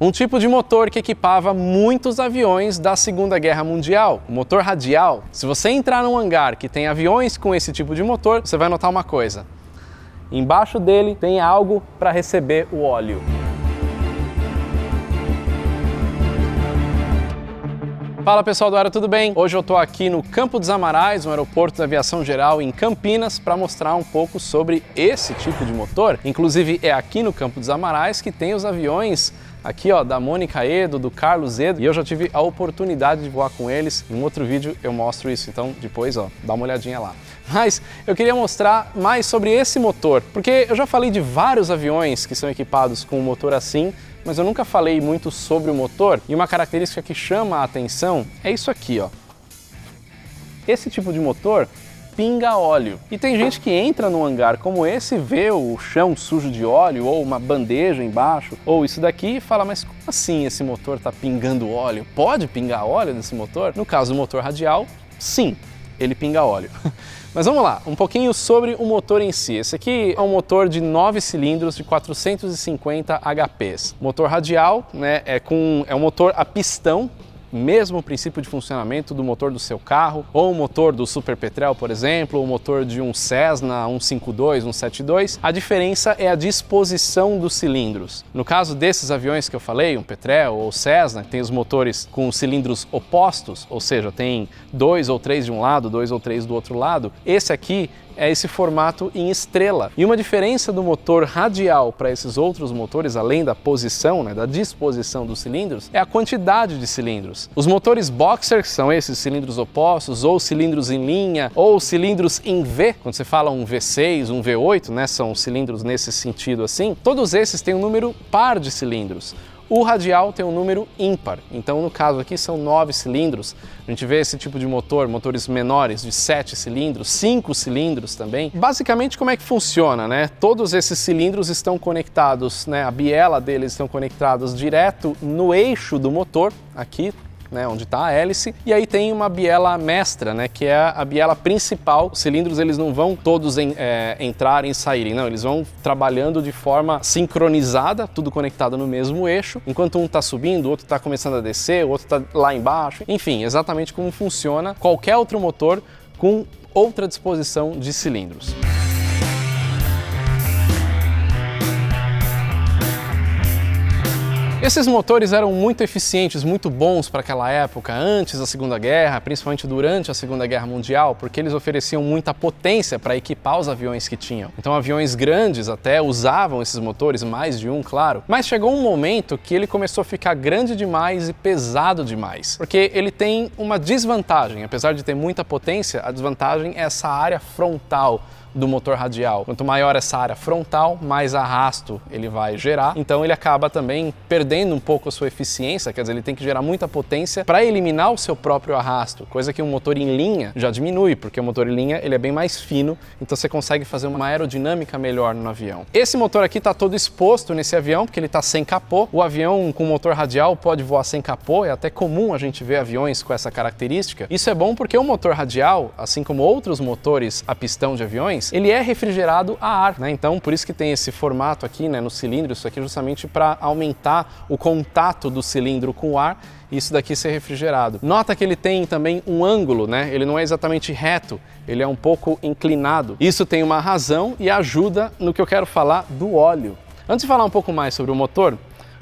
um tipo de motor que equipava muitos aviões da Segunda Guerra Mundial, o motor radial. Se você entrar num hangar que tem aviões com esse tipo de motor, você vai notar uma coisa. Embaixo dele tem algo para receber o óleo. Fala pessoal do Aero, tudo bem? Hoje eu estou aqui no Campo dos Amarais, no aeroporto da aviação geral em Campinas, para mostrar um pouco sobre esse tipo de motor. Inclusive é aqui no Campo dos Amarais que tem os aviões aqui ó, da Mônica Edo, do Carlos Edo, e eu já tive a oportunidade de voar com eles. Em um outro vídeo eu mostro isso, então depois ó, dá uma olhadinha lá. Mas eu queria mostrar mais sobre esse motor, porque eu já falei de vários aviões que são equipados com um motor assim, mas eu nunca falei muito sobre o motor, e uma característica que chama a atenção é isso aqui, ó. Esse tipo de motor pinga óleo. E tem gente que entra num hangar como esse, vê o chão sujo de óleo, ou uma bandeja embaixo, ou isso daqui, e fala, mas como assim esse motor tá pingando óleo? Pode pingar óleo nesse motor? No caso do motor radial, sim, ele pinga óleo. Mas vamos lá, um pouquinho sobre o motor em si. Esse aqui é um motor de 9 cilindros de 450 HPs. Motor radial, né, é um motor a pistão, mesmo princípio de funcionamento do motor do seu carro, ou o motor do Super Petrel, por exemplo, ou o motor de um Cessna 152, 172. A diferença é a disposição dos cilindros. No caso desses aviões que eu falei, um Petrel ou Cessna, tem os motores com cilindros opostos, ou seja, tem 2 ou 3 de um lado, 2 ou 3 do outro lado. Esse aqui é esse formato em estrela. E uma diferença do motor radial para esses outros motores, além da posição, né, da disposição dos cilindros, é a quantidade de cilindros. Os motores boxer, que são esses cilindros opostos, ou cilindros em linha, ou cilindros em V, quando você fala um V6, um V8, né, são cilindros nesse sentido assim, todos esses têm um número par de cilindros. O radial tem um número ímpar, então no caso aqui são 9 cilindros. A gente vê esse tipo de motor, motores menores de 7 cilindros, 5 cilindros também. Basicamente como é que funciona, né? Todos esses cilindros estão conectados, né? A biela deles estão conectados direto no eixo do motor, aqui, né, onde está a hélice, e aí tem uma biela mestra, né, que é a biela principal. Os cilindros eles não vão todos entrarem e saírem, não, eles vão trabalhando de forma sincronizada, tudo conectado no mesmo eixo, enquanto um está subindo, o outro está começando a descer, o outro está lá embaixo, enfim, exatamente como funciona qualquer outro motor com outra disposição de cilindros. Esses motores eram muito eficientes, muito bons para aquela época, antes da Segunda Guerra, principalmente durante a Segunda Guerra Mundial, porque eles ofereciam muita potência para equipar os aviões que tinham. Então aviões grandes até usavam esses motores, mais de um, claro, mas chegou um momento que ele começou a ficar grande demais e pesado demais, porque ele tem uma desvantagem. Apesar de ter muita potência, a desvantagem é essa área frontal do motor radial. Quanto maior essa área frontal, mais arrasto ele vai gerar, então ele acaba também perdendo um pouco a sua eficiência, quer dizer, ele tem que gerar muita potência para eliminar o seu próprio arrasto, coisa que um motor em linha já diminui, porque o motor em linha ele é bem mais fino, então você consegue fazer uma aerodinâmica melhor no avião. Esse motor aqui está todo exposto nesse avião, porque ele está sem capô. O avião com motor radial pode voar sem capô, é até comum a gente ver aviões com essa característica. Isso é bom porque o motor radial, assim como outros motores a pistão de aviões, ele é refrigerado a ar, né? Então por isso que tem esse formato aqui, né, no cilindro, isso aqui justamente para aumentar o contato do cilindro com o ar e isso daqui ser refrigerado. Nota que ele tem também um ângulo, né? Ele não é exatamente reto, ele é um pouco inclinado. Isso tem uma razão e ajuda no que eu quero falar do óleo. Antes de falar um pouco mais sobre o motor,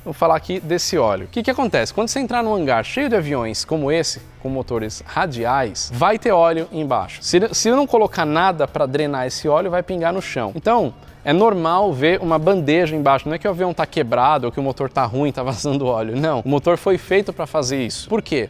vou falar aqui desse óleo. O que acontece? Quando você entrar num hangar cheio de aviões como esse, com motores radiais, vai ter óleo embaixo. Se eu não colocar nada para drenar esse óleo, vai pingar no chão. Então, é normal ver uma bandeja embaixo. Não é que o avião está quebrado ou que o motor está ruim, está vazando óleo. Não, o motor foi feito para fazer isso. Por quê?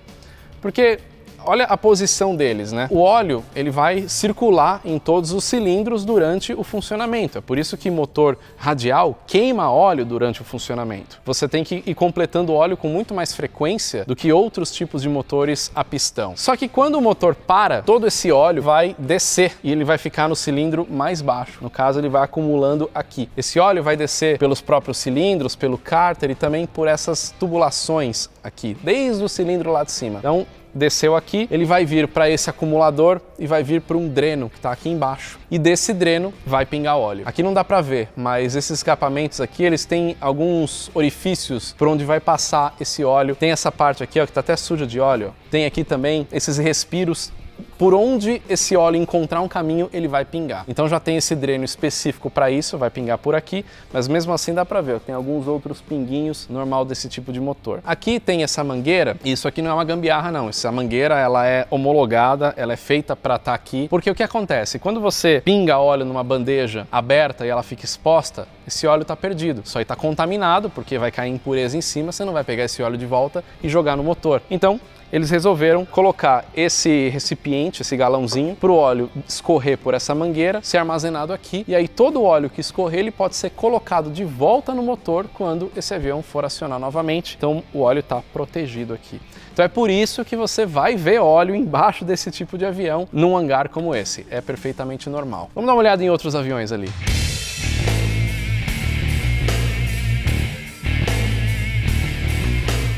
Porque olha a posição deles, né? O óleo, ele vai circular em todos os cilindros durante o funcionamento. É por isso que motor radial queima óleo durante o funcionamento. Você tem que ir completando óleo com muito mais frequência do que outros tipos de motores a pistão. Só que quando o motor para, todo esse óleo vai descer e ele vai ficar no cilindro mais baixo. No caso, ele vai acumulando aqui. Esse óleo vai descer pelos próprios cilindros, pelo cárter e também por essas tubulações aqui, desde o cilindro lá de cima. Então, desceu aqui, ele vai vir para esse acumulador e vai vir para um dreno que está aqui embaixo. E desse dreno vai pingar óleo. Aqui não dá para ver, mas esses escapamentos aqui, eles têm alguns orifícios por onde vai passar esse óleo. Tem essa parte aqui, ó, que está até suja de óleo. Tem aqui também esses respiros. Por onde esse óleo encontrar um caminho, ele vai pingar. Então já tem esse dreno específico para isso, vai pingar por aqui, mas mesmo assim dá para ver, ó, tem alguns outros pinguinhos normal desse tipo de motor. Aqui tem essa mangueira, e isso aqui não é uma gambiarra não, essa mangueira ela é homologada, ela é feita para estar aqui, porque o que acontece? Quando você pinga óleo numa bandeja aberta e ela fica exposta, esse óleo está perdido, isso aí está contaminado, porque vai cair impureza em cima, você não vai pegar esse óleo de volta e jogar no motor. Então, eles resolveram colocar esse recipiente, esse galãozinho, para o óleo escorrer por essa mangueira, ser armazenado aqui, e aí todo o óleo que escorrer ele pode ser colocado de volta no motor quando esse avião for acionar novamente. Então o óleo está protegido aqui. Então é por isso que você vai ver óleo embaixo desse tipo de avião num hangar como esse. É perfeitamente normal. Vamos dar uma olhada em outros aviões ali.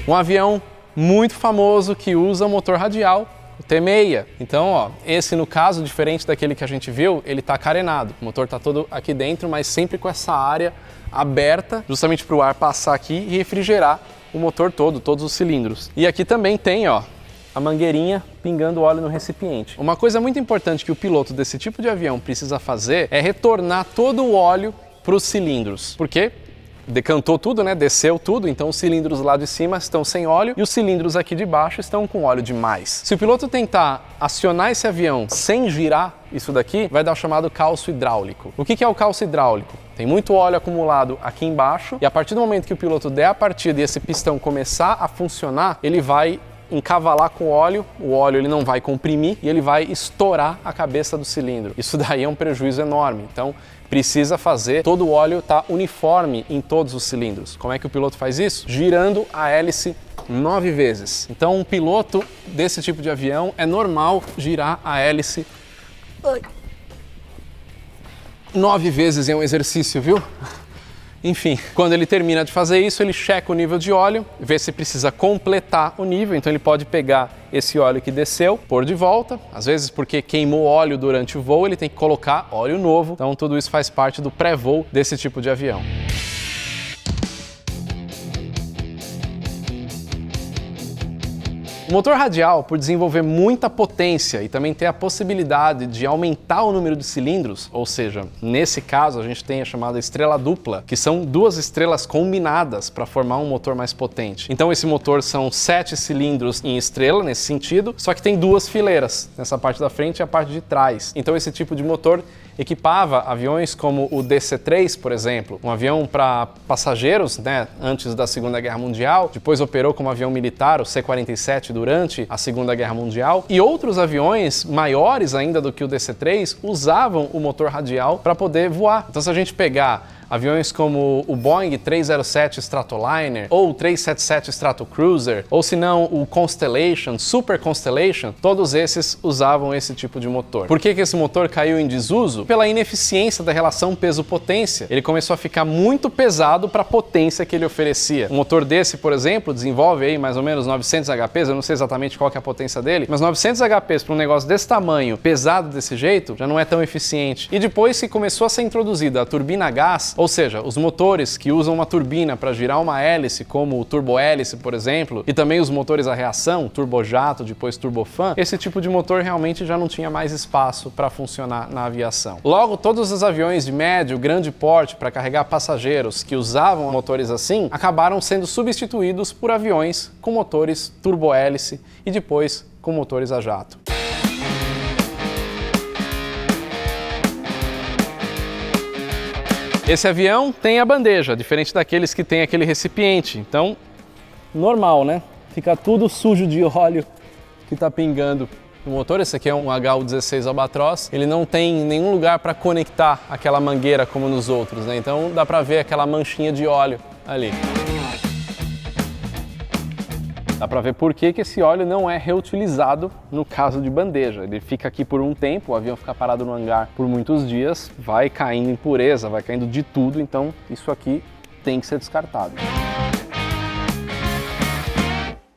Um avião muito famoso que usa motor radial, o T6. Então, ó, esse no caso, diferente daquele que a gente viu, ele tá carenado. O motor tá todo aqui dentro, mas sempre com essa área aberta, justamente para o ar passar aqui e refrigerar o motor todo, todos os cilindros. E aqui também tem, ó, a mangueirinha pingando óleo no recipiente. Uma coisa muito importante que o piloto desse tipo de avião precisa fazer é retornar todo o óleo para os cilindros. Por quê? Decantou tudo, né? Desceu tudo, então os cilindros lá de cima estão sem óleo e os cilindros aqui de baixo estão com óleo demais. Se o piloto tentar acionar esse avião sem girar isso daqui, vai dar o chamado calço hidráulico. O que é o calço hidráulico? Tem muito óleo acumulado aqui embaixo e a partir do momento que o piloto der a partida e esse pistão começar a funcionar, ele vai encavalar com o óleo ele não vai comprimir e ele vai estourar a cabeça do cilindro. Isso daí é um prejuízo enorme, então precisa fazer todo o óleo estar uniforme em todos os cilindros. Como é que o piloto faz isso? Girando a hélice 9 vezes. Então um piloto desse tipo de avião é normal girar a hélice 9 vezes em um exercício, viu? Enfim, quando ele termina de fazer isso, ele checa o nível de óleo, vê se precisa completar o nível, então ele pode pegar esse óleo que desceu, pôr de volta, às vezes porque queimou óleo durante o voo, ele tem que colocar óleo novo, então tudo isso faz parte do pré-voo desse tipo de avião. O motor radial, por desenvolver muita potência e também ter a possibilidade de aumentar o número de cilindros, ou seja, nesse caso a gente tem a chamada estrela dupla, que são duas estrelas combinadas para formar um motor mais potente. Então esse motor são 7 cilindros em estrela, nesse sentido, só que tem duas fileiras, nessa parte da frente e a parte de trás. Então esse tipo de motor equipava aviões como o DC-3, por exemplo, um avião para passageiros, né, antes da Segunda Guerra Mundial, depois operou como avião militar, o C-47, durante a Segunda Guerra Mundial, e outros aviões maiores ainda do que o DC-3 usavam o motor radial para poder voar. Então se a gente pegar aviões como o Boeing 307 Stratoliner ou o 377 Stratocruiser, ou se não o Constellation, Super Constellation, todos esses usavam esse tipo de motor. Por que esse motor caiu em desuso? Pela ineficiência da relação peso-potência. Ele começou a ficar muito pesado para a potência que ele oferecia. Um motor desse, por exemplo, desenvolve aí mais ou menos 900 HPs, eu não sei exatamente qual que é a potência dele, mas 900 HPs para um negócio desse tamanho, pesado desse jeito, já não é tão eficiente. E depois que começou a ser introduzida a turbina a gás, ou seja, os motores que usam uma turbina para girar uma hélice, como o turbohélice, por exemplo, e também os motores a reação, turbojato, depois turbofan, esse tipo de motor realmente já não tinha mais espaço para funcionar na aviação. Logo, todos os aviões de médio, grande porte para carregar passageiros que usavam motores assim, acabaram sendo substituídos por aviões com motores turbohélice e depois com motores a jato. Esse avião tem a bandeja, diferente daqueles que tem aquele recipiente. Então, normal, né? Fica tudo sujo de óleo que está pingando no motor. Esse aqui é um HU-16 Albatross. Ele não tem nenhum lugar para conectar aquela mangueira como nos outros, né? Então dá para ver aquela manchinha de óleo ali. Dá para ver por que esse óleo não é reutilizado no caso de bandeja. Ele fica aqui por um tempo, o avião fica parado no hangar por muitos dias, vai caindo impureza, vai caindo de tudo, então isso aqui tem que ser descartado.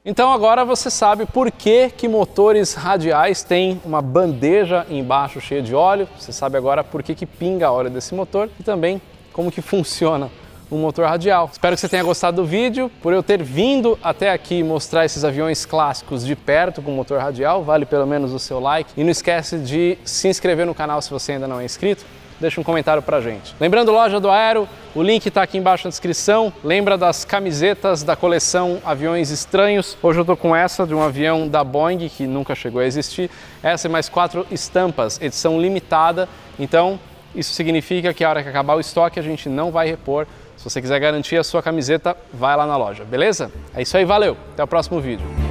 Então agora você sabe por que motores radiais têm uma bandeja embaixo cheia de óleo, você sabe agora por que pinga óleo desse motor e também como que funciona um motor radial. Espero que você tenha gostado do vídeo. Por eu ter vindo até aqui mostrar esses aviões clássicos de perto com motor radial, vale pelo menos o seu like. E não esquece de se inscrever no canal se você ainda não é inscrito. Deixa um comentário pra gente. Lembrando, Loja do Aero, o link tá aqui embaixo na descrição. Lembra das camisetas da coleção Aviões Estranhos. Hoje eu tô com essa de um avião da Boeing que nunca chegou a existir. Essa e mais 4 estampas, edição limitada. Então, isso significa que a hora que acabar o estoque a gente não vai repor. Se você quiser garantir a sua camiseta, vai lá na loja, beleza? É isso aí, valeu! Até o próximo vídeo.